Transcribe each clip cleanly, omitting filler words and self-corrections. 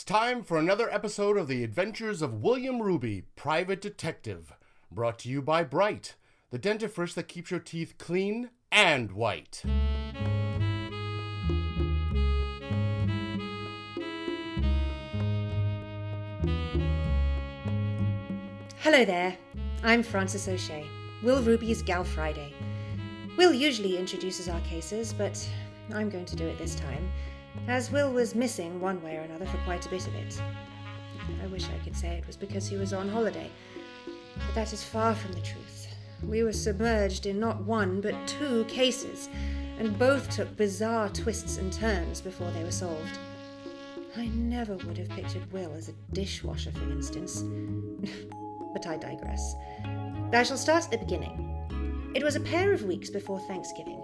time for another episode of The Adventures of William Ruby, Private Detective, brought to you by Wright, the dentifrice that keeps your teeth clean and white. Hello there, I'm Frances O'Shea, Will Ruby's Gal Friday. Will usually introduces our cases, but I'm going to do it this time, as Will was missing one way or another for quite a bit of it. I wish I could say it was because he was on holiday, but that is far from the truth. We were submerged in not one but two cases, and both took bizarre twists and turns before they were solved. I never would have pictured Will as a dishwasher, for instance. But I digress. I shall start at the beginning. It was a pair of weeks before Thanksgiving.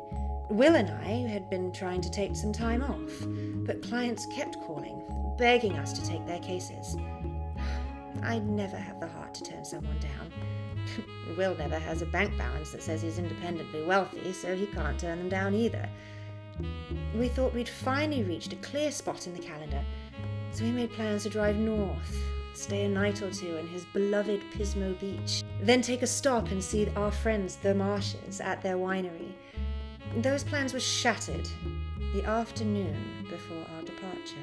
Will and I had been trying to take some time off, but clients kept calling, begging us to take their cases. I never have the heart to turn someone down. Will never has a bank balance that says he's independently wealthy, so he can't turn them down either. We thought we'd finally reached a clear spot in the calendar, so we made plans to drive north, stay a night or two in his beloved Pismo Beach, then take a stop and see our friends the Marshes at their winery. Those plans were shattered the afternoon before our departure.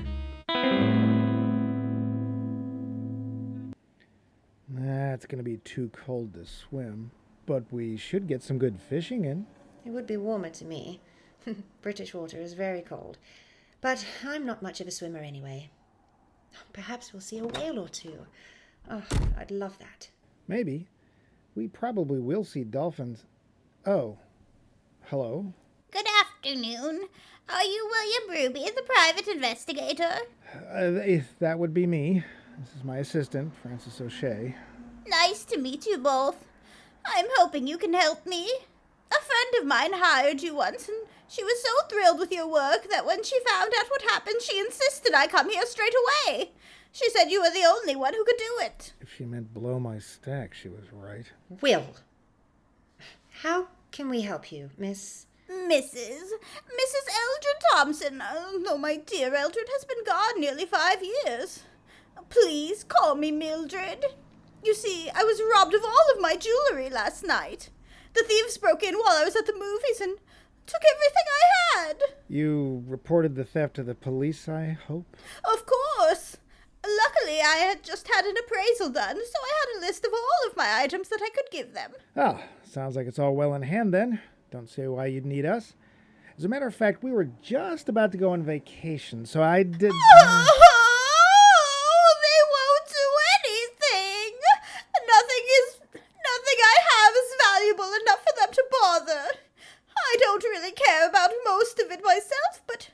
It's going to be too cold to swim, but we should get some good fishing in. It would be warmer to me. British water is very cold, but I'm not much of a swimmer anyway. Perhaps we'll see a whale or two. Oh, I'd love that. Maybe. We probably will see dolphins. Oh. Hello? Good afternoon. Are you William Ruby, the private investigator? That would be me. This is my assistant, Frances O'Shea. Nice to meet you both. I'm hoping you can help me. A friend of mine hired you once, and she was so thrilled with your work that when she found out what happened, she insisted I come here straight away. She said you were the only one who could do it. If she meant blow my stack, she was right. Will, how can we help you, Mrs. Eldred Thompson. Oh, my dear Eldred has been gone nearly 5 years. Please call me Mildred. You see, I was robbed of all of my jewelry last night. The thieves broke in while I was at the movies and took everything I had. You reported the theft to the police, I hope? Of course. Luckily, I had just had an appraisal done, so I had a list of all of my items that I could give them. Ah, sounds like it's all well in hand then. Don't say why you'd need us. As a matter of fact, we were just about to go on vacation, so I did... They won't do anything. Nothing I have is valuable enough for them to bother. I don't really care about most of it myself, but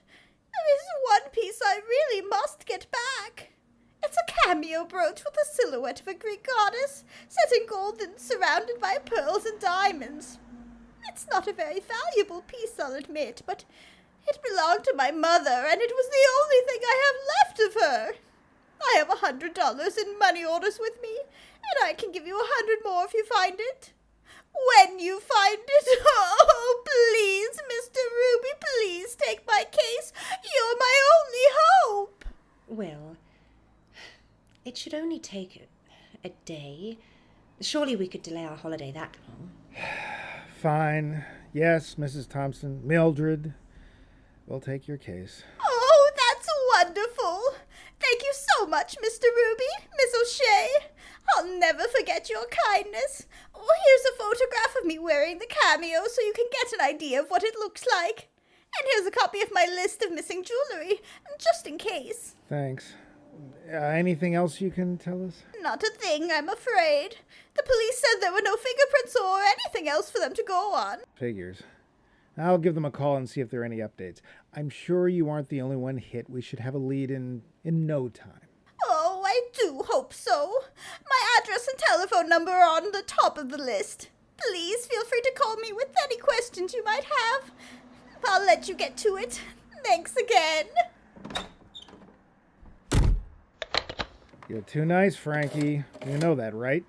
there is one piece I really must get back. It's a cameo brooch with a silhouette of a Greek goddess, set in gold and surrounded by pearls and diamonds. It's not a very valuable piece, I'll admit, but it belonged to my mother, and it was the only thing I have left of her. I have $100 in money orders with me, and I can give you 100 more if you find it. When you find it, oh, please, Mr. Ruby, please take my case. You're my only hope. Will, it should only take a day. Surely we could delay our holiday that long. Fine. Yes, Mrs. Thompson. Mildred. We'll take your case. Oh, that's wonderful. Thank you so much, Mr. Ruby, Miss O'Shea. I'll never forget your kindness. Oh, here's a photograph of me wearing the cameo so you can get an idea of what it looks like. And here's a copy of my list of missing jewelry, just in case. Thanks. Anything else you can tell us? Not a thing, I'm afraid. The police said there were no fingerprints or anything else for them to go on. Figures. I'll give them a call and see if there are any updates. I'm sure you aren't the only one hit. We should have a lead in no time. Oh, I do hope so. My address and telephone number are on the top of the list. Please feel free to call me with any questions you might have. I'll let you get to it. Thanks again. You're too nice, Frankie. You know that, right?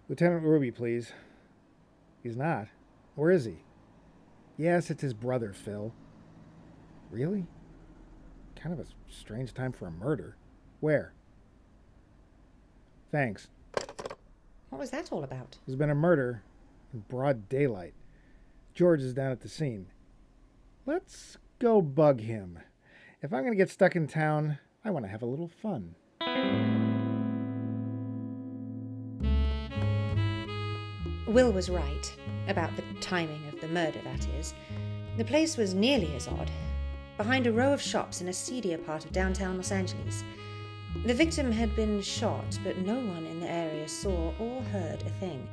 Lieutenant Ruby, please. He's not. Where is he? Yes, it's his brother, Phil. Really? Kind of a strange time for a murder. Where? Thanks. What was that all about? There's been a murder in broad daylight. George is down at the scene. Let's go bug him. If I'm going to get stuck in town, I want to have a little fun. Will was right. About the timing of the murder, that is. The place was nearly as odd. Behind a row of shops in a seedier part of downtown Los Angeles. The victim had been shot, but no one in the area saw or heard a thing.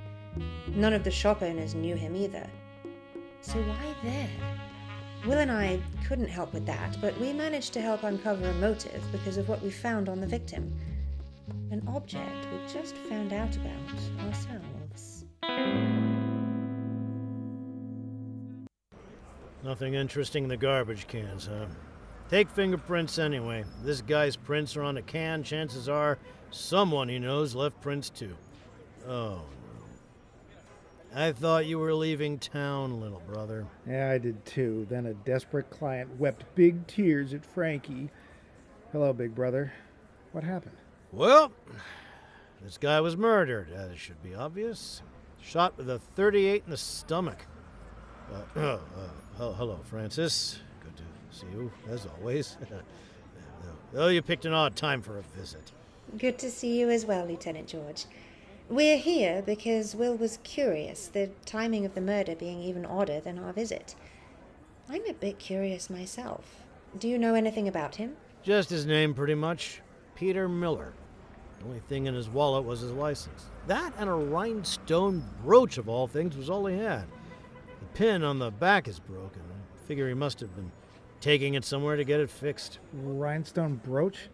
None of the shop owners knew him either. So why there? Will and I couldn't help with that, but we managed to help uncover a motive because of what we found on the victim. An object we just found out about ourselves. Nothing interesting in the garbage cans, huh? Take fingerprints anyway. This guy's prints are on a can. Chances are someone he knows left prints too. Oh, no. I thought you were leaving town, little brother. Yeah, I did too. Then a desperate client wept big tears at Frankie. Hello, big brother. What happened? Well, this guy was murdered, as should be obvious. Shot with a .38 in the stomach. Hello, Francis. Good to see you, as always. Oh, you picked an odd time for a visit. Good to see you as well, Lieutenant George. We're here because Will was curious, the timing of the murder being even odder than our visit. I'm a bit curious myself. Do you know anything about him? Just his name, pretty much. Peter Miller. The only thing in his wallet was his license. That and a rhinestone brooch, of all things, was all he had. The pin on the back is broken. I figure he must have been taking it somewhere to get it fixed. Rhinestone brooch?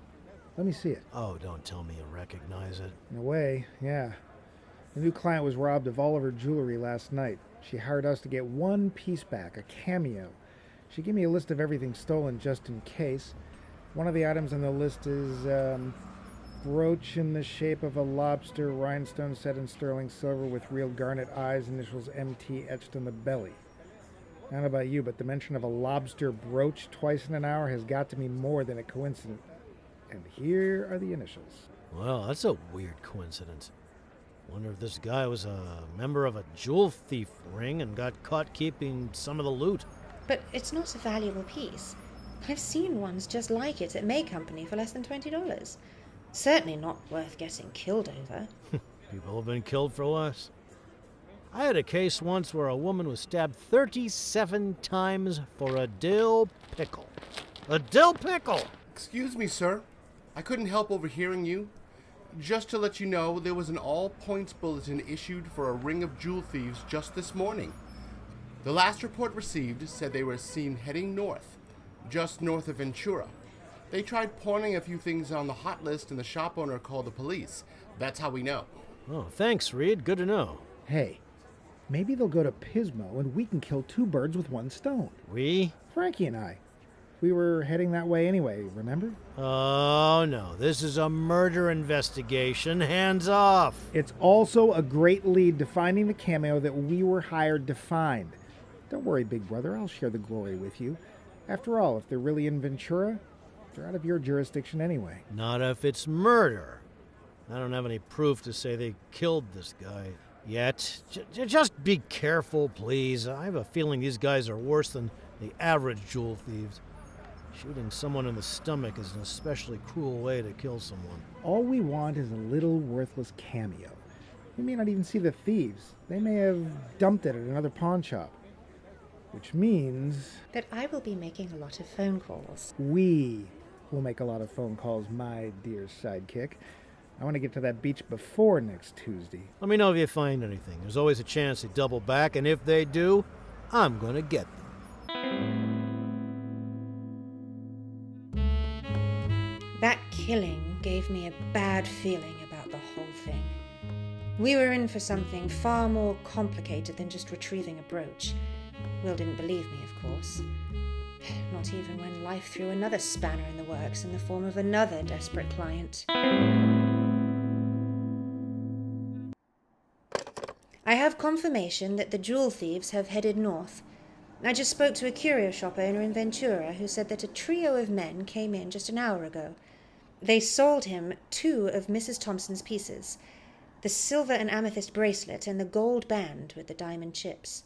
Let me see it. Oh, don't tell me you recognize it. In a way, yeah. The new client was robbed of all of her jewelry last night. She hired us to get one piece back, a cameo. She gave me a list of everything stolen just in case. One of the items on the list is brooch in the shape of a lobster, rhinestone set in sterling silver with real garnet eyes, initials MT etched on the belly. I don't know about you, but the mention of a lobster brooch twice in an hour has got to be more than a coincidence. And here are the initials. Well, that's a weird coincidence. Wonder if this guy was a member of a jewel thief ring and got caught keeping some of the loot. But it's not a valuable piece. I've seen ones just like it at May Company for less than $20. Certainly not worth getting killed over. People have been killed for less. I had a case once where a woman was stabbed 37 times for a dill pickle. A dill pickle! Excuse me, sir. I couldn't help overhearing you. Just to let you know, there was an all-points bulletin issued for a ring of jewel thieves just this morning. The last report received said they were seen heading north, just north of Ventura. They tried pawning a few things on the hot list and the shop owner called the police. That's how we know. Oh, thanks, Reed. Good to know. Hey, maybe they'll go to Pismo and we can kill two birds with one stone. We? Frankie and I. We were heading that way anyway, remember? Oh, no. This is a murder investigation. Hands off. It's also a great lead to finding the cameo that we were hired to find. Don't worry, big brother. I'll share the glory with you. After all, if they're really in Ventura, they're out of your jurisdiction anyway. Not if it's murder. I don't have any proof to say they killed this guy yet. Just be careful, please. I have a feeling these guys are worse than the average jewel thieves. Shooting someone in the stomach is an especially cruel way to kill someone. All we want is a little worthless cameo. We may not even see the thieves. They may have dumped it at another pawn shop. Which means... that I will be making a lot of phone calls. We will make a lot of phone calls, my dear sidekick. I want to get to that beach before next Tuesday. Let me know if you find anything. There's always a chance they double back, and if they do, I'm going to get them. That killing gave me a bad feeling about the whole thing. We were in for something far more complicated than just retrieving a brooch. Will didn't believe me, of course. Not even when life threw another spanner in the works in the form of another desperate client. I have confirmation that the jewel thieves have headed north. I just spoke to a curio shop owner in Ventura who said that a trio of men came in just an hour ago. They sold him 2 of Mrs. Thompson's pieces, the silver and amethyst bracelet and the gold band with the diamond chips.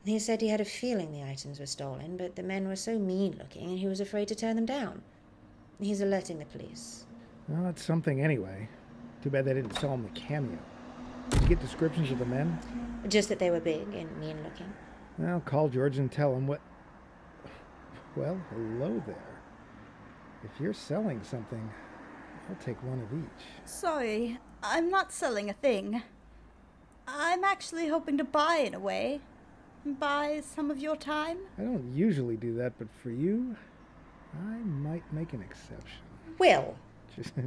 He said he had a feeling the items were stolen, but the men were so mean-looking and he was afraid to turn them down. He's alerting the police. Well, that's something anyway. Too bad they didn't sell him the cameo. Did you get descriptions of the men? Just that they were big and mean-looking. Well, call George and tell him what... Well, hello there. If you're selling something, I'll take one of each. Sorry, I'm not selling a thing. I'm actually hoping to buy in a way. Buy some of your time. I don't usually do that, but for you, I might make an exception. Will!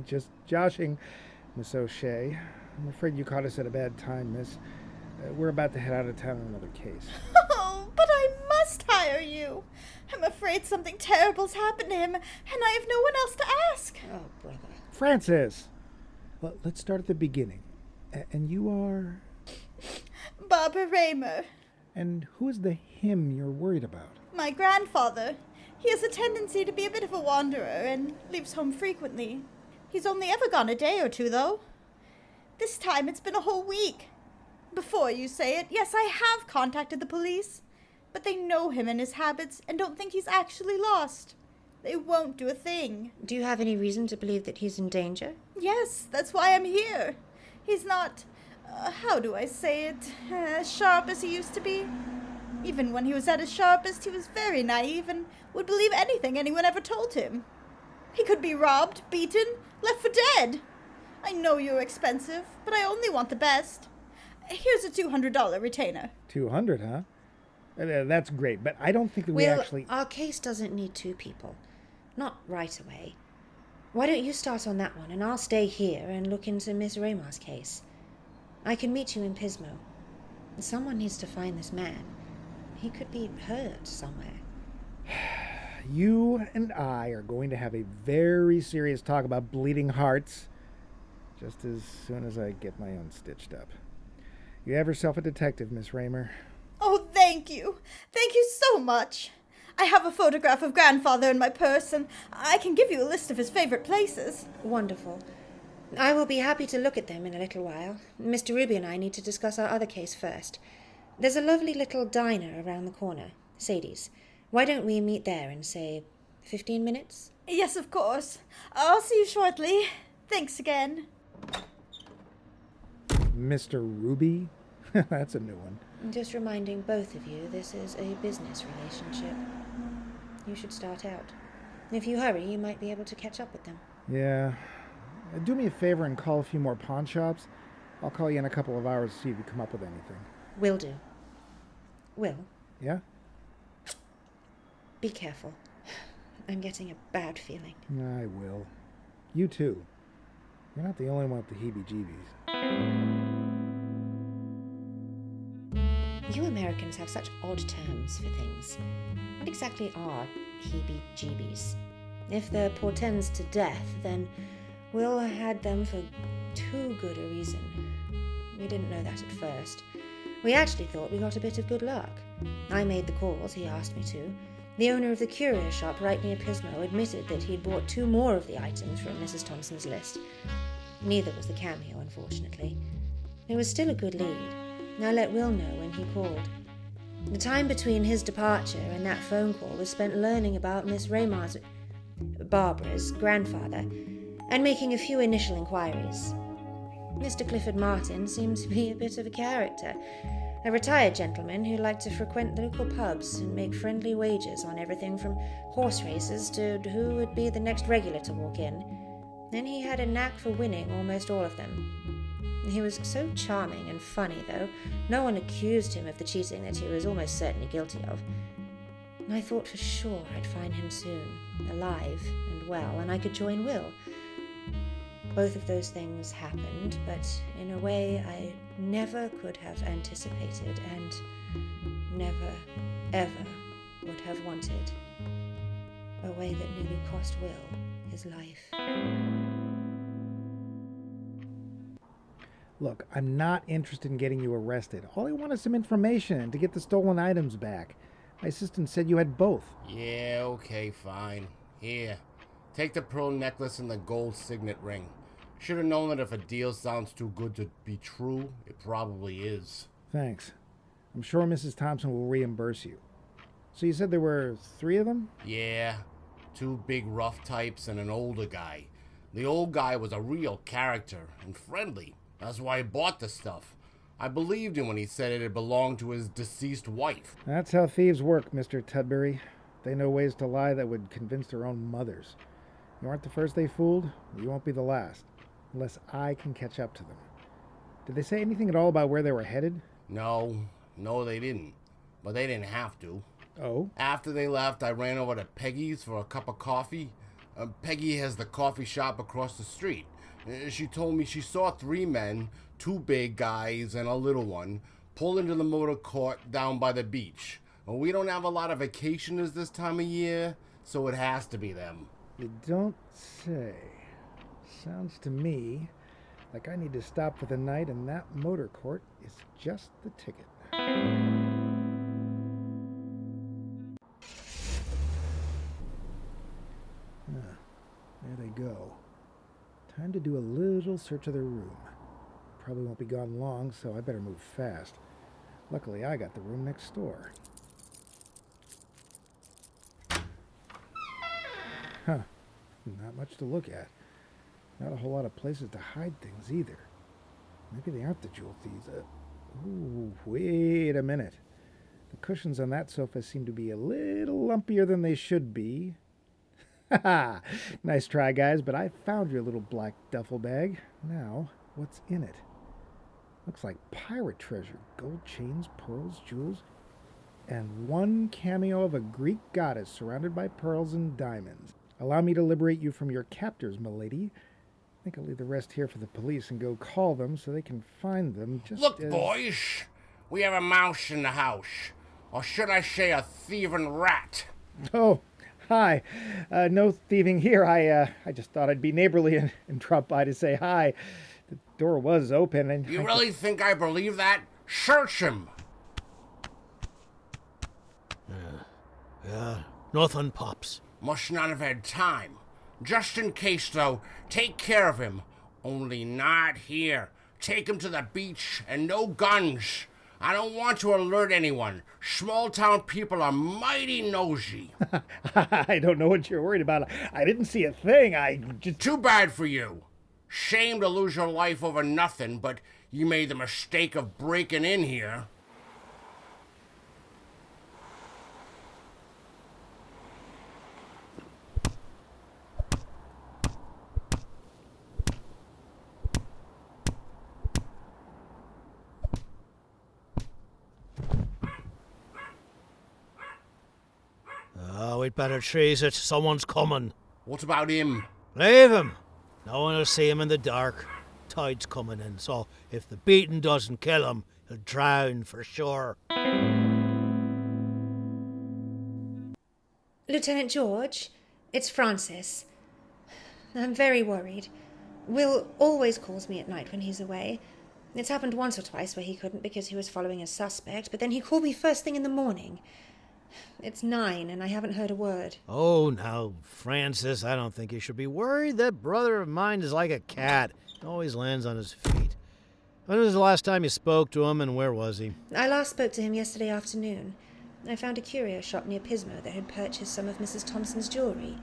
Just joshing, Miss O'Shea. I'm afraid you caught us at a bad time, miss. We're about to head out of town on another case. Oh, but I must hire you. I'm afraid something terrible's happened to him, and I have no one else to ask. Oh, brother. Francis! Well, let's start at the beginning. And you are... Barbara Raymer. And who is the him you're worried about? My grandfather. He has a tendency to be a bit of a wanderer and leaves home frequently. He's only ever gone a day or two, though. This time it's been a whole week. Before you say it, yes, I have contacted the police, but they know him and his habits and don't think he's actually lost. They won't do a thing. Do you have any reason to believe that he's in danger? Yes, that's why I'm here. He's not, how do I say it, as sharp as he used to be. Even when he was at his sharpest, he was very naive and would believe anything anyone ever told him. He could be robbed, beaten, left for dead. I know you're expensive, but I only want the best. Here's a $200 retainer. 200, huh? That's great, but I don't think that Will, actually... our case doesn't need 2 people. Not right away. Why don't you start on that one, and I'll stay here and look into Miss Raymer's case. I can meet you in Pismo. Someone needs to find this man. He could be hurt somewhere. You and I are going to have a very serious talk about bleeding hearts just as soon as I get my own stitched up. You have yourself a detective, Miss Raymer. Oh, thank you. Thank you so much. I have a photograph of Grandfather in my purse, and I can give you a list of his favorite places. Wonderful. I will be happy to look at them in a little while. Mr. Ruby and I need to discuss our other case first. There's a lovely little diner around the corner, Sadie's. Why don't we meet there in, say, 15 minutes? Yes, of course. I'll see you shortly. Thanks again. Mr. Ruby? That's a new one. Just reminding both of you, this is a business relationship. You should start out. If you hurry, you might be able to catch up with them. Yeah. Do me a favor and call a few more pawn shops. I'll call you in a couple of hours to see if you come up with anything. Will do. Will? Yeah? Be careful. I'm getting a bad feeling. I will. You too. You're not the only one with the heebie-jeebies. You Americans have such odd terms for things. What exactly are heebie-jeebies? If they're portends to death, then Will had them for too good a reason. We didn't know that at first. We actually thought we got a bit of good luck. I made the calls he asked me to. The owner of the curio shop right near Pismo admitted that he'd bought 2 more of the items from Mrs. Thompson's list. Neither was the cameo, unfortunately. It was still a good lead. I let Will know when he called. The time between his departure and that phone call was spent learning about Miss Raymer's, Barbara's, grandfather, and making a few initial inquiries. Mr. Clifford Martin seemed to be a bit of a character, a retired gentleman who liked to frequent the local pubs and make friendly wagers on everything from horse races to who would be the next regular to walk in. And he had a knack for winning almost all of them. He was so charming and funny, though. No one accused him of the cheating that he was almost certainly guilty of. I thought for sure I'd find him soon, alive and well, and I could join Will. Both of those things happened, but in a way I never could have anticipated and never, ever would have wanted. A way that nearly cost Will his life. Look, I'm not interested in getting you arrested. All I want is some information and to get the stolen items back. My assistant said you had both. Yeah, okay, fine. Here, take the pearl necklace and the gold signet ring. Should have known that if a deal sounds too good to be true, it probably is. Thanks. I'm sure Mrs. Thompson will reimburse you. So you said there were 3 of them? Yeah, 2 big rough types and an older guy. The old guy was a real character and friendly. That's why I bought the stuff. I believed him when he said it had belonged to his deceased wife. That's how thieves work, Mr. Tudbury. They know ways to lie that would convince their own mothers. You aren't the first they fooled, you won't be the last. Unless I can catch up to them. Did they say anything at all about where they were headed? No, they didn't. But they didn't have to. Oh? After they left, I ran over to Peggy's for a cup of coffee. Peggy has the coffee shop across the street. She told me she saw 3 men, 2 big guys and a little one, pull into the motor court down by the beach. We don't have a lot of vacationers this time of year, so it has to be them. You don't say. Sounds to me like I need to stop for the night, and that motor court is just the ticket. There they go. Time to do a little search of their room. Probably won't be gone long, so I better move fast. Luckily, I got the room next door. Huh. Not much to look at. Not a whole lot of places to hide things either. Maybe they aren't the jewel thieves. Ooh, wait a minute. The cushions on that sofa seem to be a little lumpier than they should be. Ha! Nice try, guys, but I found your little black duffel bag. Now, what's in it? Looks like pirate treasure. Gold chains, pearls, jewels, and 1 cameo of a Greek goddess surrounded by pearls and diamonds. Allow me to liberate you from your captors, milady. I think I'll leave the rest here for the police and go call them so they can find them just Look, boys, we have a mouse in the house. Or should I say a thieving rat? Oh, hi. No thieving here. I just thought I'd be neighborly and drop by to say hi. The door was open and... You really think I believe that? Search him! Yeah, nothing pops. Must not have had time. Just in case, though, take care of him. Only not here. Take him to the beach and no guns. I don't want to alert anyone. Small town people are mighty nosy. I don't know what you're worried about. I didn't see a thing. I just... Too bad for you. Shame to lose your life over nothing, but you made the mistake of breaking in here. Oh, we'd better chase it. Someone's coming. What about him? Leave him. No one will see him in the dark. Tide's coming in, so if the beating doesn't kill him, he'll drown for sure. Lieutenant George, it's Francis. I'm very worried. Will always calls me at night when he's away. It's happened once or twice where he couldn't because he was following a suspect, but then he called me first thing in the morning. It's 9 and I haven't heard a word. Oh, now, Francis, I don't think you should be worried. That brother of mine is like a cat. He always lands on his feet. When was the last time you spoke to him, and where was he? I last spoke to him yesterday afternoon. I found a curio shop near Pismo that had purchased some of Mrs. Thompson's jewellery.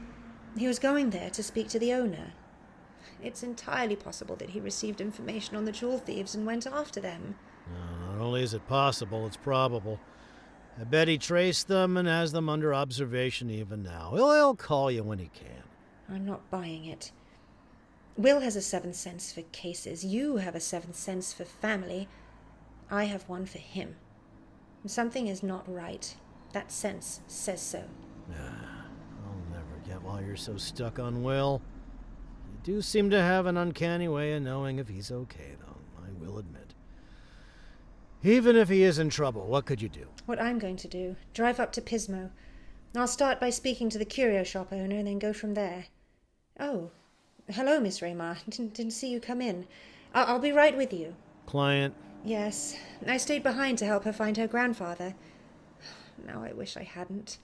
He was going there to speak to the owner. It's entirely possible that he received information on the jewel thieves and went after them. Not only is it possible, it's probable. I bet he traced them and has them under observation even now. He'll call you when he can. I'm not buying it. Will has a 7th sense for cases. You have a 7th sense for family. I have one for him. Something is not right. That sense says so. I'll never get why you're so stuck on Will. You do seem to have an uncanny way of knowing if he's okay, though, I will admit. Even if he is in trouble, what could you do? What I'm going to do, drive up to Pismo. I'll start by speaking to the curio shop owner and then go from there. Oh, hello, Miss Raymer. Didn't see you come in. I'll be right with you. client? Yes, I stayed behind to help her find her grandfather. Now I wish I hadn't.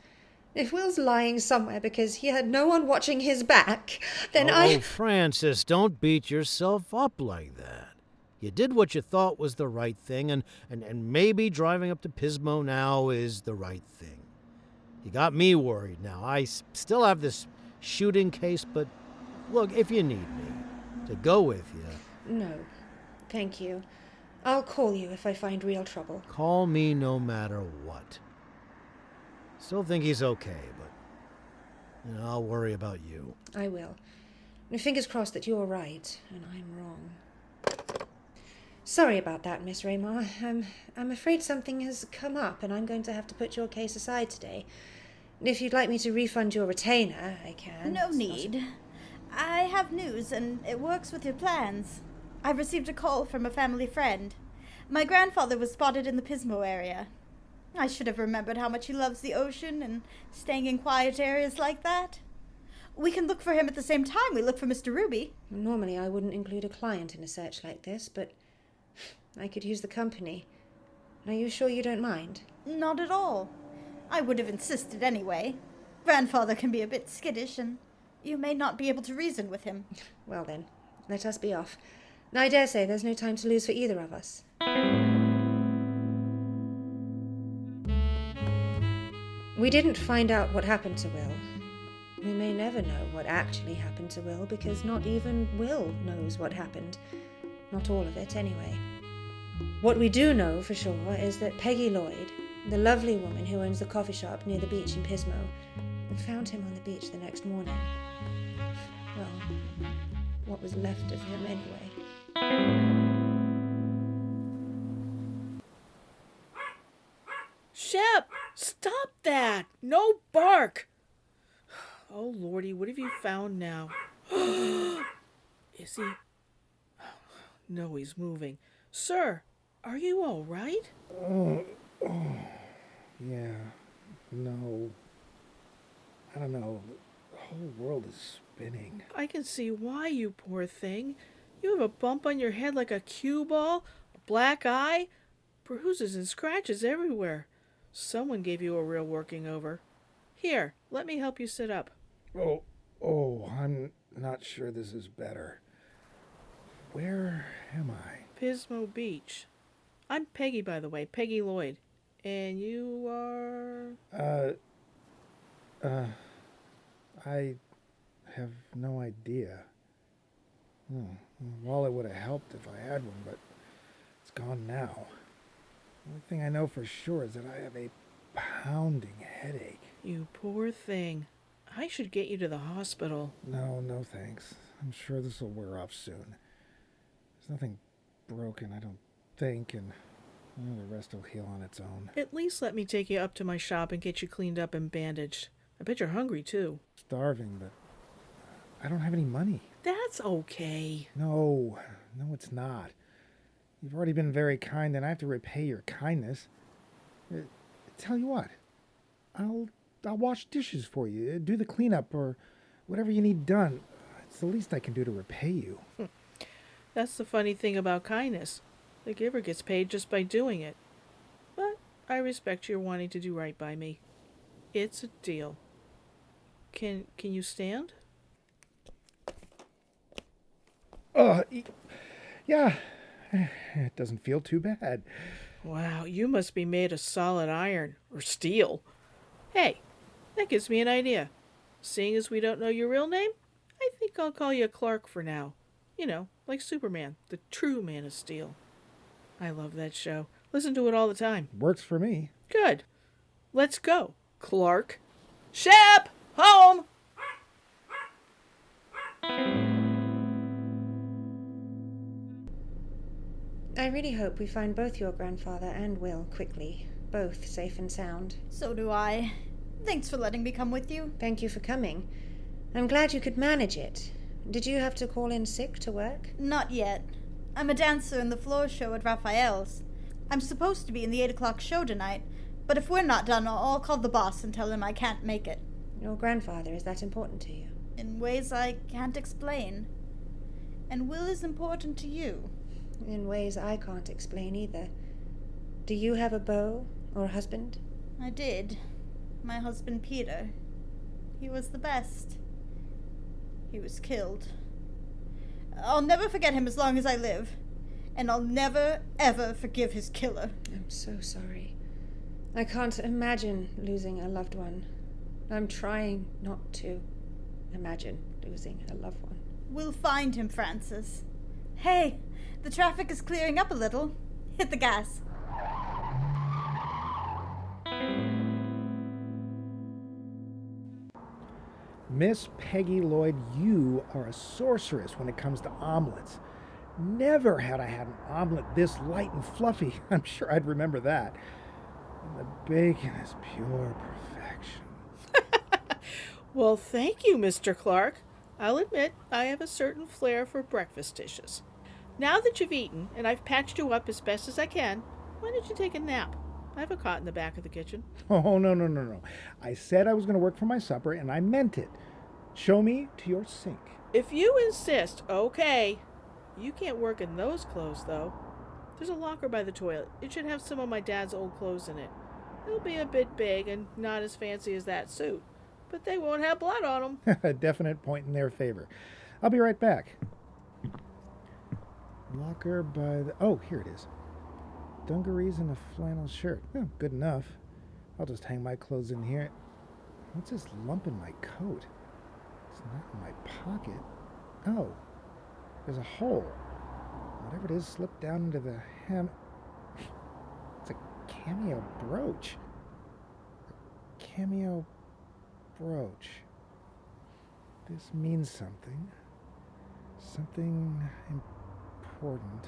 If Will's lying somewhere because he had no one watching his back, then Oh, Francis, don't beat yourself up like that. You did what you thought was the right thing, and maybe driving up to Pismo now is the right thing. You got me worried now. I still have this shooting case, but look, if you need me to go with you... No, thank you. I'll call you if I find real trouble. Call me no matter what. Still think he's okay, but I'll worry about you. I will. And fingers crossed that you're right and I'm wrong. Sorry about that, Miss Raymer. I'm afraid something has come up and I'm going to have to put your case aside today. If you'd like me to refund your retainer, I can. No need. I have news and it works with your plans. I've received a call from a family friend. My grandfather was spotted in the Pismo area. I should have remembered how much he loves the ocean and staying in quiet areas like that. We can look for him at the same time we look for Mr. Ruby. Normally I wouldn't include a client in a search like this, but I could use the company. Are you sure you don't mind? Not at all. I would have insisted anyway. Grandfather can be a bit skittish, and you may not be able to reason with him. Well then, let us be off. I dare say there's no time to lose for either of us. We didn't find out what happened to Will. We may never know what actually happened to Will because not even Will knows what happened. Not all of it, anyway. What we do know for sure is that Peggy Lloyd, the lovely woman who owns the coffee shop near the beach in Pismo, found him on the beach the next morning. Well, what was left of him anyway. Shep, stop that! No bark! Oh, Lordy, what have you found now? Is he? No, he's moving. Sir, are you all right? Yeah. No. I don't know. The whole world is spinning. I can see why, you poor thing. You have a bump on your head like a cue ball, a black eye, bruises and scratches everywhere. Someone gave you a real working over. Here, let me help you sit up. Oh, I'm not sure this is better. Where am I? Pismo Beach. I'm Peggy, by the way, Peggy Lloyd. And you are... I have no idea. Well, it would have helped if I had one, but it's gone now. The only thing I know for sure is that I have a pounding headache. You poor thing. I should get you to the hospital. No thanks. I'm sure this will wear off soon. There's nothing broken, I don't think, and the rest will heal on its own. At least let me take you up to my shop and get you cleaned up and bandaged. I bet you're hungry, too. Starving, but I don't have any money. That's okay. No, it's not. You've already been very kind, and I have to repay your kindness. Tell you what, I'll wash dishes for you, do the cleanup, or whatever you need done. It's the least I can do to repay you. That's the funny thing about kindness. The giver gets paid just by doing it. But I respect your wanting to do right by me. It's a deal. Can you stand? Yeah. It doesn't feel too bad. Wow, you must be made of solid iron, or steel. Hey, that gives me an idea. Seeing as we don't know your real name, I think I'll call you Clark for now. You know, like Superman, the true Man of Steel. I love that show. Listen to it all the time. Works for me. Good. Let's go, Clark. Shep! Home! I really hope we find both your grandfather and Will quickly, both safe and sound. So do I. Thanks for letting me come with you. Thank you for coming. I'm glad you could manage it. Did you have to call in sick to work? Not yet. I'm a dancer in the floor show at Raphael's. I'm supposed to be in the 8 o'clock show tonight, but if we're not done, I'll call the boss and tell him I can't make it. Your grandfather, is that important to you? In ways I can't explain. And Will is important to you. in ways I can't explain either. Do you have a beau or husband? I did. My husband Peter. He was the best. He was killed. I'll never forget him as long as I live. And I'll never, ever forgive his killer. I'm so sorry. I can't imagine losing a loved one. I'm trying not to imagine losing a loved one. We'll find him, Francis. Hey, the traffic is clearing up a little. Hit the gas. Miss Peggy Lloyd, you are a sorceress when it comes to omelets. Never had I had an omelet this light and fluffy. I'm sure I'd remember that. And the bacon is pure perfection. Well, thank you, Mr. Clark. I'll admit I have a certain flair for breakfast dishes. Now that you've eaten and I've patched you up as best as I can, why don't you take a nap? I have a cot in the back of the kitchen. Oh, no. I said I was going to work for my supper, and I meant it. Show me to your sink. If you insist, okay. You can't work in those clothes, though. There's a locker by the toilet. It should have some of my dad's old clothes in it. It'll be a bit big and not as fancy as that suit, but they won't have blood on them. A definite point in their favor. I'll be right back. Locker by the... Oh, here it is. Dungarees and a flannel shirt. Oh, good enough. I'll just hang my clothes in here. What's this lump in my coat? It's not in my pocket. Oh, there's a hole. Whatever it is slipped down into the hem. It's a cameo brooch. A cameo brooch. This means something. Something important.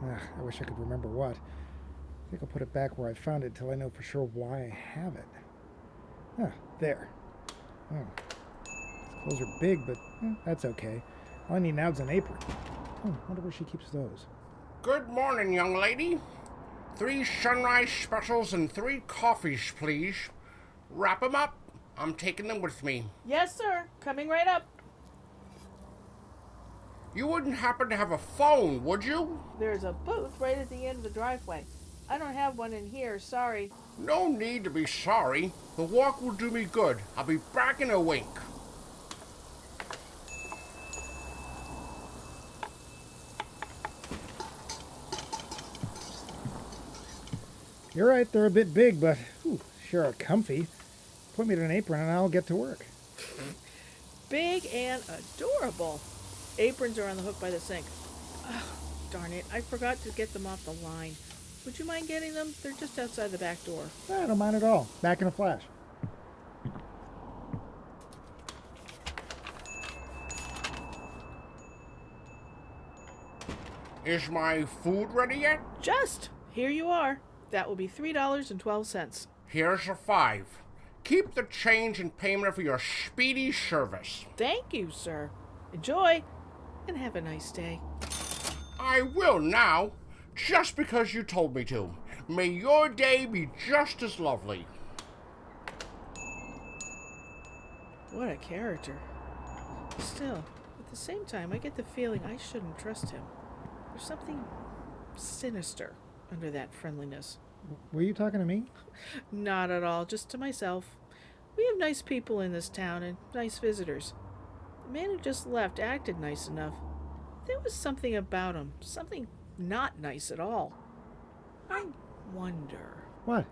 I wish I could remember what. I think I'll put it back where I found it till I know for sure why I have it. There. Oh. These clothes are big, but that's okay. All I need now is an apron. Oh, wonder where she keeps those. Good morning, young lady. 3 sunrise specials and 3 coffees, please. Wrap 'em up. I'm taking them with me. Yes, sir. Coming right up. You wouldn't happen to have a phone, would you? There's a booth right at the end of the driveway. I don't have one in here, sorry. No need to be sorry. The walk will do me good. I'll be back in a wink. You're right, they're a bit big, but sure are comfy. Put me to an apron and I'll get to work. Big and adorable. Aprons are on the hook by the sink. Oh, darn it, I forgot to get them off the line. Would you mind getting them? They're just outside the back door. I don't mind at all. Back in a flash. Is my food ready yet? Just. Here you are. That will be $3.12. Here's a 5. Keep the change in payment for your speedy service. Thank you, sir. Enjoy, and have a nice day. I will now, just because you told me to. May your day be just as lovely. What a character. Still, at the same time, I get the feeling I shouldn't trust him. There's something sinister under that friendliness. Were you talking to me? Not at all, just to myself. We have nice people in this town and nice visitors. The man who just left acted nice enough. There was something about him, something not nice at all. I wonder... What?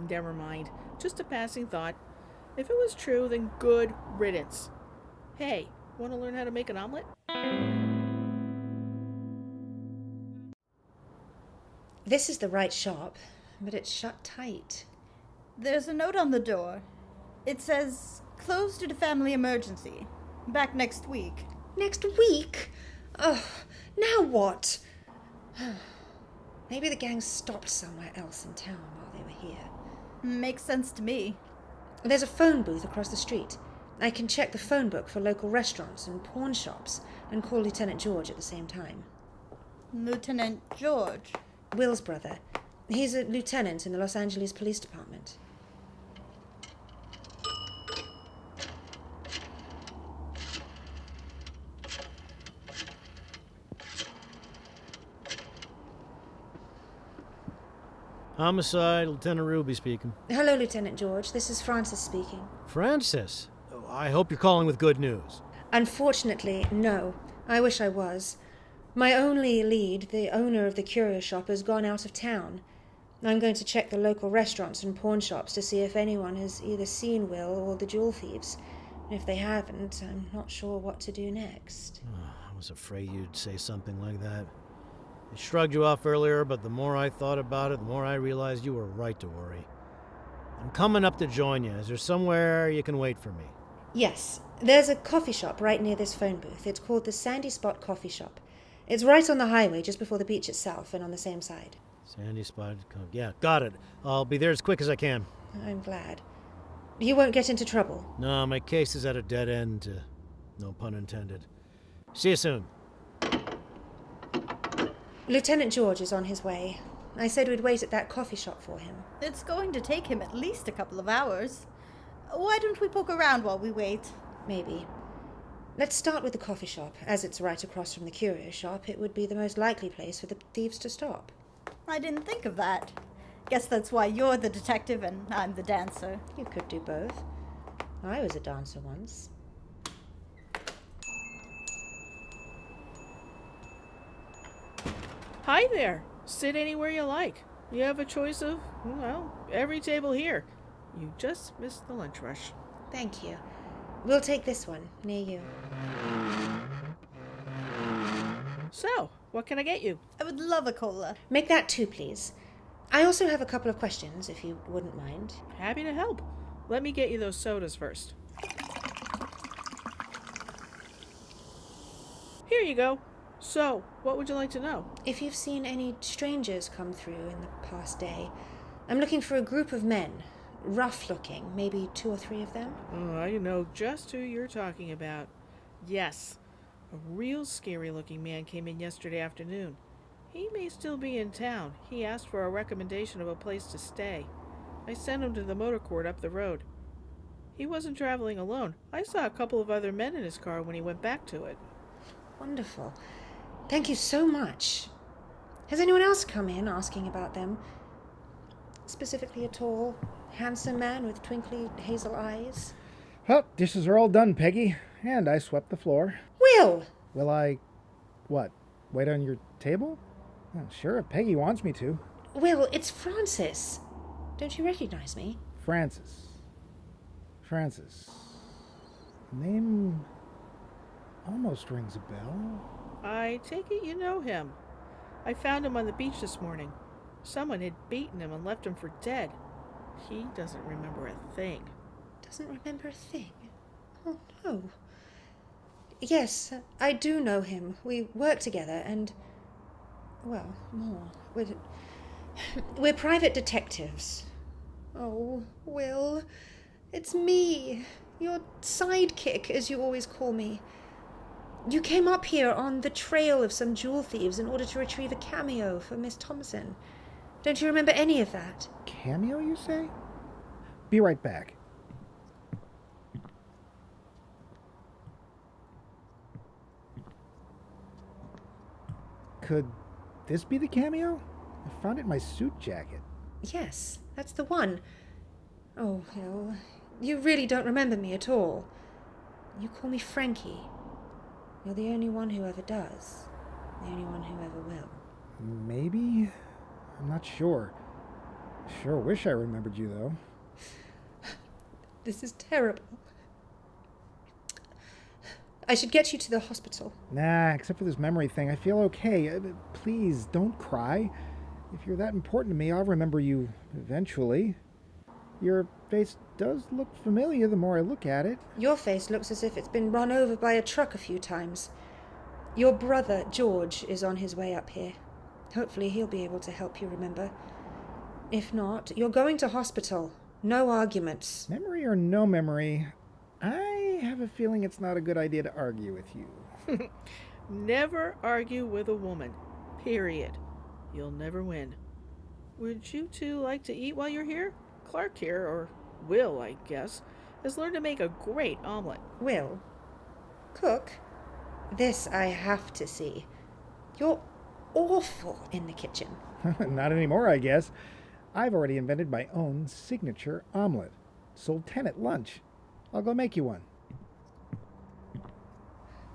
Never mind. Just a passing thought. If it was true, then good riddance. Hey, want to learn how to make an omelet? This is the right shop, but it's shut tight. There's a note on the door. It says, closed due to family emergency. Back next week. Next week? Oh, now what? Maybe the gang stopped somewhere else in town while they were here. Makes sense to me. There's a phone booth across the street. I can check the phone book for local restaurants and pawn shops and call Lieutenant George at the same time. Lieutenant George? Will's brother. He's a lieutenant in the Los Angeles Police Department. Homicide, Lieutenant Ruby speaking. Hello, Lieutenant George. This is Frances speaking. Francis? Oh, I hope you're calling with good news. Unfortunately, no. I wish I was. My only lead, the owner of the curio shop, has gone out of town. I'm going to check the local restaurants and pawn shops to see if anyone has either seen Will or the jewel thieves. If they haven't, I'm not sure what to do next. Oh, I was afraid you'd say something like that. I shrugged you off earlier, but the more I thought about it, the more I realized you were right to worry. I'm coming up to join you. Is there somewhere you can wait for me? Yes. There's a coffee shop right near this phone booth. It's called the Sandy Spot Coffee Shop. It's right on the highway, just before the beach itself, and on the same side. Sandy Spot. Yeah, got it. I'll be there as quick as I can. I'm glad. You won't get into trouble. No, my case is at a dead end. No pun intended. See you soon. Lieutenant George is on his way. I said we'd wait at that coffee shop for him. It's going to take him at least a couple of hours. Why don't we poke around while we wait? Maybe. Let's start with the coffee shop. As it's right across from the curio shop, it would be the most likely place for the thieves to stop. I didn't think of that. Guess that's why you're the detective and I'm the dancer. You could do both. I was a dancer once. Hi there. Sit anywhere you like. You have a choice of, well, every table here. You just missed the lunch rush. Thank you. We'll take this one, near you. So, what can I get you? I would love a cola. Make that 2, please. I also have a couple of questions, if you wouldn't mind. Happy to help. Let me get you those sodas first. Here you go. So, what would you like to know? If you've seen any strangers come through in the past day, I'm looking for a group of men. Rough-looking, maybe 2 or 3 of them. Oh, I know just who you're talking about. Yes. A real scary-looking man came in yesterday afternoon. He may still be in town. He asked for a recommendation of a place to stay. I sent him to the motor court up the road. He wasn't traveling alone. I saw a couple of other men in his car when he went back to it. Wonderful. Thank you so much. Has anyone else come in asking about them? Specifically a tall, handsome man with twinkly hazel eyes? Well, dishes are all done, Peggy, and I swept the floor. Will! Will I, what, wait on your table? Well, sure, if Peggy wants me to. Will, it's Frances. Don't you recognize me? Francis. Name almost rings a bell. I take it you know him. I found him on the beach this morning. Someone had beaten him and left him for dead. He doesn't remember a thing. Doesn't remember a thing? Oh, no. Yes, I do know him. We work together and... well, more. We're private detectives. Oh, Will, it's me, your sidekick, as you always call me. You came up here on the trail of some jewel thieves in order to retrieve a cameo for Miss Thompson. Don't you remember any of that? Cameo, you say? Be right back. Could this be the cameo? I found it in my suit jacket. Yes, that's the one. Oh, Will, you really don't remember me at all. You call me Frankie. You're the only one who ever does. The only one who ever will. Maybe? I'm not sure. Sure wish I remembered you, though. This is terrible. I should get you to the hospital. Nah, except for this memory thing, I feel okay. Please, don't cry. If you're that important to me, I'll remember you eventually. Your face does look familiar the more I look at it. Your face looks as if it's been run over by a truck a few times. Your brother, George, is on his way up here. Hopefully he'll be able to help you remember. If not, you're going to hospital. No arguments. Memory or no memory, I have a feeling it's not a good idea to argue with you. Never argue with a woman. Period. You'll never win. Would you two like to eat while you're here? Clark here, or Will, I guess, has learned to make a great omelet. Will? Cook? This I have to see. You're awful in the kitchen. Not anymore, I guess. I've already invented my own signature omelet. Sold 10 at lunch. I'll go make you one.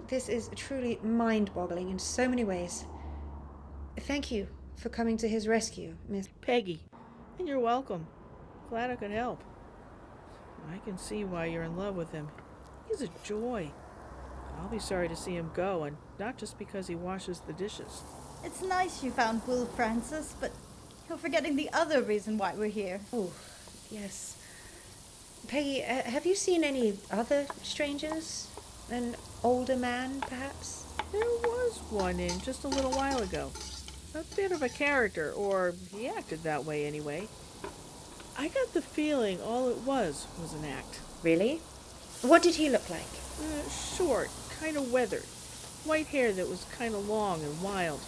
This is truly mind-boggling in so many ways. Thank you for coming to his rescue, Miss Peggy. And you're welcome. Glad I could help. I can see why you're in love with him. He's a joy. I'll be sorry to see him go, and not just because he washes the dishes. It's nice you found Will, Francis, but you're forgetting the other reason why we're here. Oh, yes. Peggy, have you seen any other strangers? An older man, perhaps? There was one in just a little while ago. A bit of a character, or he acted that way anyway. I got the feeling all it was an act. Really? What did he look like? Short, kind of weathered. White hair that was kind of long and wild.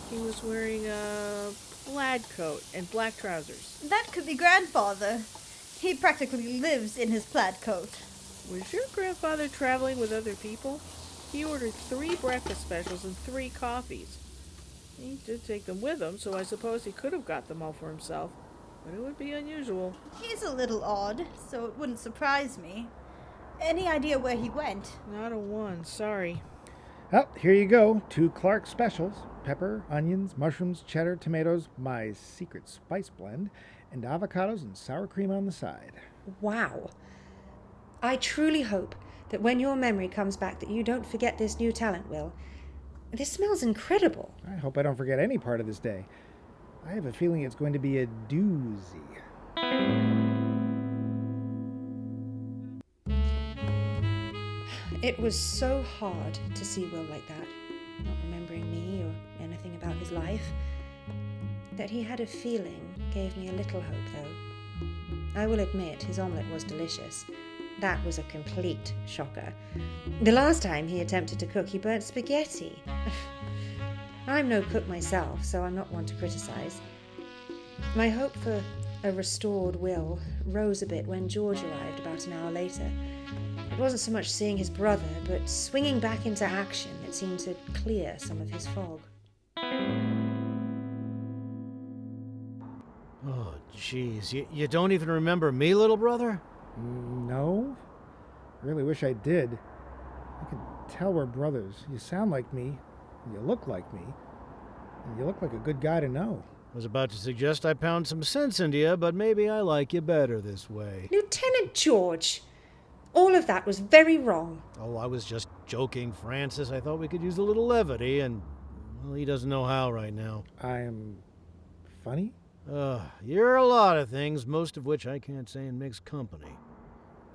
He was wearing a plaid coat and black trousers. That could be grandfather. He practically lives in his plaid coat. Was your grandfather traveling with other people? He ordered 3 breakfast specials and 3 coffees. He did take them with him, so I suppose he could have got them all for himself. But it would be unusual. He's a little odd, so it wouldn't surprise me. Any idea where he went? Not a one, sorry. Well, here you go. 2 Clark specials. Pepper, onions, mushrooms, cheddar, tomatoes, my secret spice blend, and avocados and sour cream on the side. Wow. I truly hope that when your memory comes back that you don't forget this new talent, Will. This smells incredible. I hope I don't forget any part of this day. I have a feeling it's going to be a doozy. It was so hard to see Will like that, not remembering me or anything about his life. That he had a feeling gave me a little hope, though. I will admit his omelette was delicious. That was a complete shocker. The last time he attempted to cook, he burnt spaghetti. I'm no cook myself, so I'm not one to criticize. My hope for a restored Will rose a bit when George arrived about an hour later. It wasn't so much seeing his brother, but swinging back into action that seemed to clear some of his fog. Oh, jeez. You don't even remember me, little brother? No? I really wish I did. I can tell we're brothers. You sound like me. You look like me. And you look like a good guy to know. I was about to suggest I pound some sense into you, but maybe I like you better this way. Lieutenant George! All of that was very wrong. Oh, I was just joking, Francis. I thought we could use a little levity, and, well, he doesn't know how right now. I am funny? You're a lot of things, most of which I can't say in mixed company.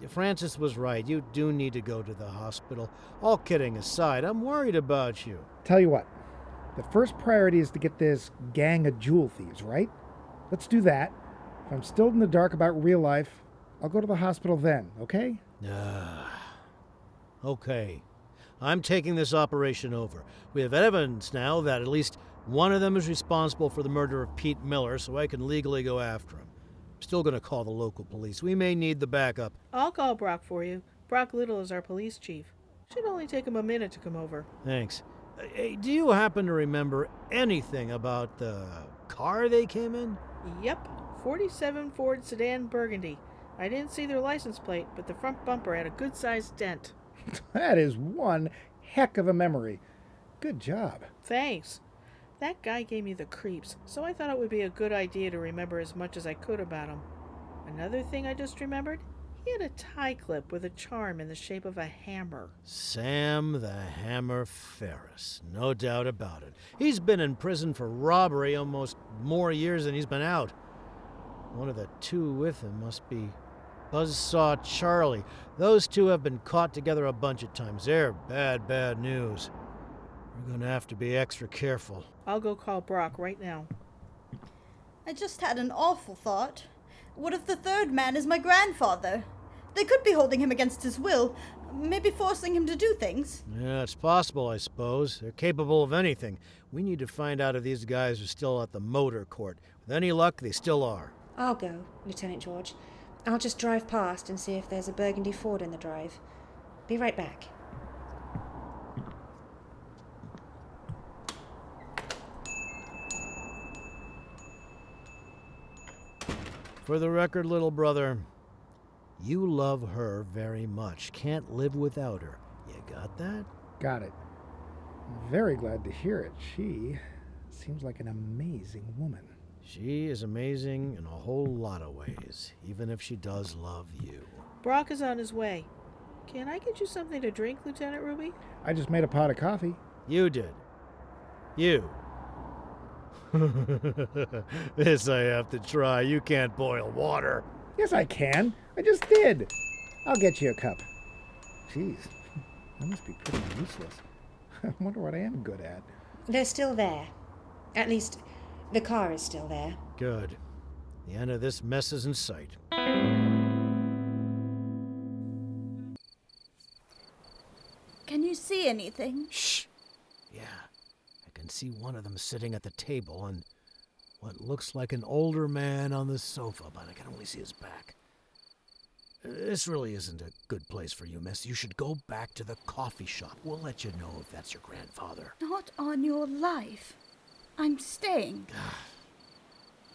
Francis was right. You do need to go to the hospital. All kidding aside, I'm worried about you. Tell you what, the first priority is to get this gang of jewel thieves, right? Let's do that. If I'm still in the dark about real life, I'll go to the hospital then, okay? Okay. I'm taking this operation over. We have evidence now that at least one of them is responsible for the murder of Pete Miller, so I can legally go after him. I'm still going to call the local police. We may need the backup. I'll call Brock for you. Brock Little is our police chief. Should only take him a minute to come over. Thanks. Hey, do you happen to remember anything about the car they came in? Yep, 47 Ford sedan burgundy. I didn't see their license plate, but the front bumper had a good-sized dent. That is one heck of a memory. Good job. Thanks. That guy gave me the creeps, so I thought it would be a good idea to remember as much as I could about him. Another thing I just remembered, he had a tie clip with a charm in the shape of a hammer. Sam the Hammer Ferris, no doubt about it. He's been in prison for robbery almost more years than he's been out. One of the 2 with him must be Buzzsaw Charlie. Those 2 have been caught together a bunch of times. They're bad news. We're gonna have to be extra careful. I'll go call Brock right now. I just had an awful thought. What if the third man is my grandfather? They could be holding him against his will, maybe forcing him to do things. Yeah, it's possible, I suppose. They're capable of anything. We need to find out if these guys are still at the motor court. With any luck, they still are. I'll go, Lieutenant George. I'll just drive past and see if there's a burgundy Ford in the drive. Be right back. For the record, little brother, you love her very much. Can't live without her. You got that? Got it. I'm very glad to hear it. She seems like an amazing woman. She is amazing in a whole lot of ways, even if she does love you. Brock is on his way. Can I get you something to drink, Lieutenant Ruby? I just made a pot of coffee. You did. You. This I have to try. You can't boil water. Yes, I can. I just did. I'll get you a cup. Jeez, I must be pretty useless. I wonder what I am good at. They're still there. At least, the car is still there. Good. The end of this mess is in sight. Can you see anything? Shh. Yeah. I can see one of them sitting at the table and what looks like an older man on the sofa, but I can only see his back. This really isn't a good place for you, miss. You should go back to the coffee shop. We'll let you know if that's your grandfather. Not on your life. I'm staying.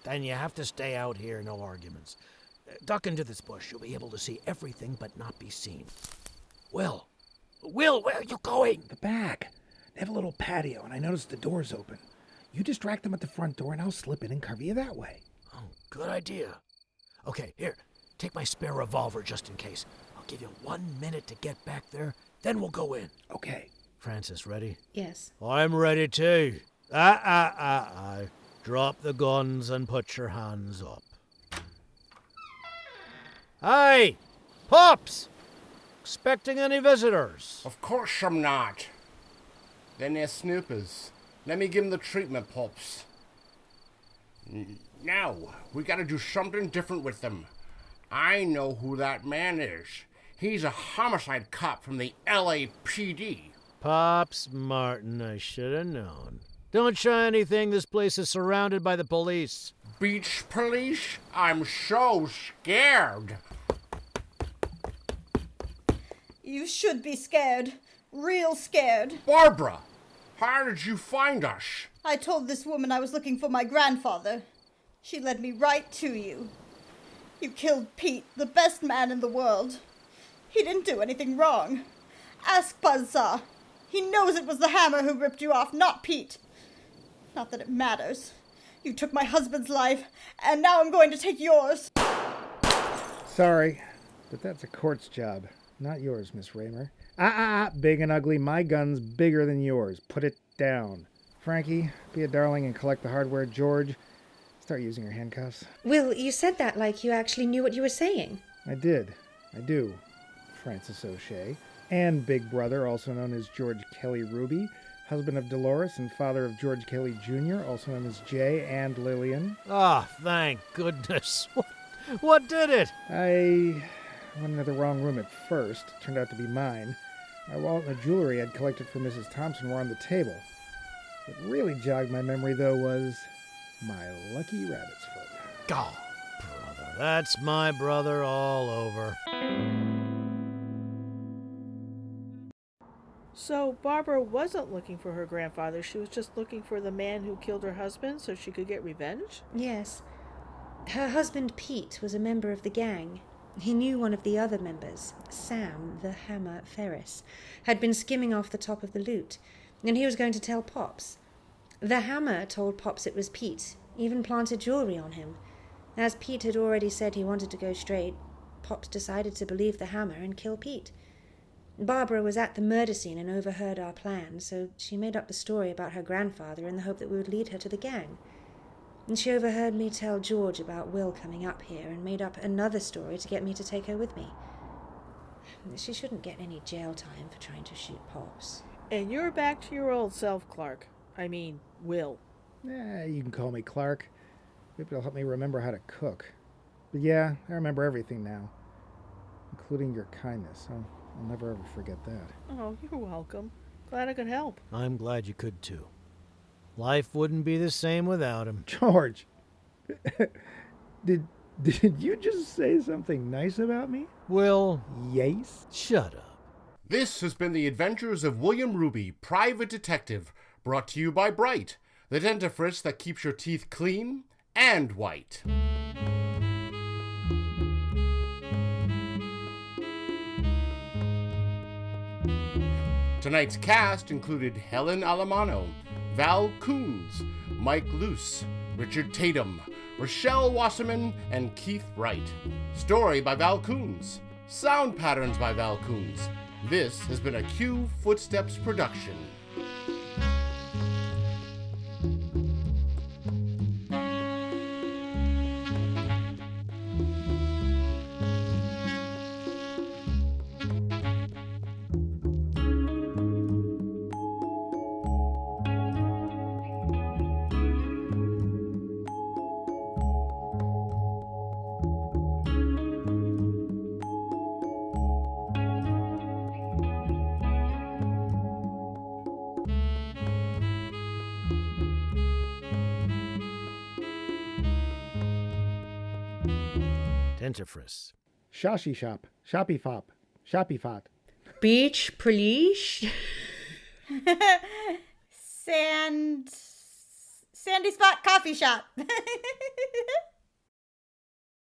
Then you have to stay out here, no arguments. Duck into this bush. You'll be able to see everything but not be seen. Will, where are you going? The back. They have a little patio, and I noticed the door's open. You distract them at the front door, and I'll slip in and cover you that way. Oh, good idea. Okay, here. Take my spare revolver just in case. I'll give you 1 minute to get back there, then we'll go in. Okay. Francis, ready? Yes. I'm ready too. Drop the guns and put your hands up. Hey! Pops! Expecting any visitors? Of course I'm not. Then they're snoopers. Let me give them the treatment, Pops. Now, we gotta do something different with them. I know who that man is. He's a homicide cop from the LAPD. Pops Martin, I should have known. Don't try anything. This place is surrounded by the police. Beach police? I'm so scared. You should be scared. Real scared. Barbara, how did you find us? I told this woman I was looking for my grandfather. She led me right to you. You killed Pete, the best man in the world. He didn't do anything wrong. Ask Buzzsaw. He knows it was the hammer who ripped you off, not Pete. Not that it matters. You took my husband's life, and now I'm going to take yours. Sorry, but that's a court's job. Not yours, Miss Raymer. Big and ugly. My gun's bigger than yours. Put it down. Frankie, be a darling and collect the hardware. George, start using your handcuffs. Will, you said that like you actually knew what you were saying. I did. I do. Francis O'Shea. And Big Brother, also known as George Kelly Ruby, husband of Dolores and father of George Kelly Jr., also known as Jay and Lillian. Ah, thank goodness. What did it? I went into the wrong room at first. Turned out to be mine. My wallet and the jewelry I'd collected for Mrs. Thompson were on the table. What really jogged my memory, though, was my lucky rabbit's foot. God, brother. That's my brother all over. So Barbara wasn't looking for her grandfather. She was just looking for the man who killed her husband so she could get revenge? Yes. Her husband Pete was a member of the gang. He knew one of the other members, Sam, the hammer Ferris, had been skimming off the top of the loot, and he was going to tell Pops. The hammer told Pops it was Pete, even planted jewelry on him. As Pete had already said he wanted to go straight, Pops decided to believe the hammer and kill Pete. Barbara was at the murder scene and overheard our plan, so she made up the story about her grandfather in the hope that we would lead her to the gang. And she overheard me tell George about Will coming up here and made up another story to get me to take her with me. She shouldn't get any jail time for trying to shoot Pops. And you're back to your old self, Clark. I mean, Will. You can call me Clark. Maybe it'll help me remember how to cook. But yeah, I remember everything now, including your kindness. I'll never ever forget that. Oh, you're welcome. Glad I could help. I'm glad you could too. Life wouldn't be the same without him. George, did you just say something nice about me? Will, Yes? shut up. This has been the adventures of William Ruby, private detective, brought to you by Wright, the dentifrice that keeps your teeth clean and white. Tonight's cast included Helen Allemano, Val Kuhns, Mike Luce, Richard Tatum, Raishel Wasserman, and Keith Wright. Story by Val Kuhns. Sound patterns by Val Kuhns. This has been a Q Footsteps production. Dentifrice. Shashi shop. Shoppy fop. Shoppy fot. Beach police. Sandy Spot Coffee Shop.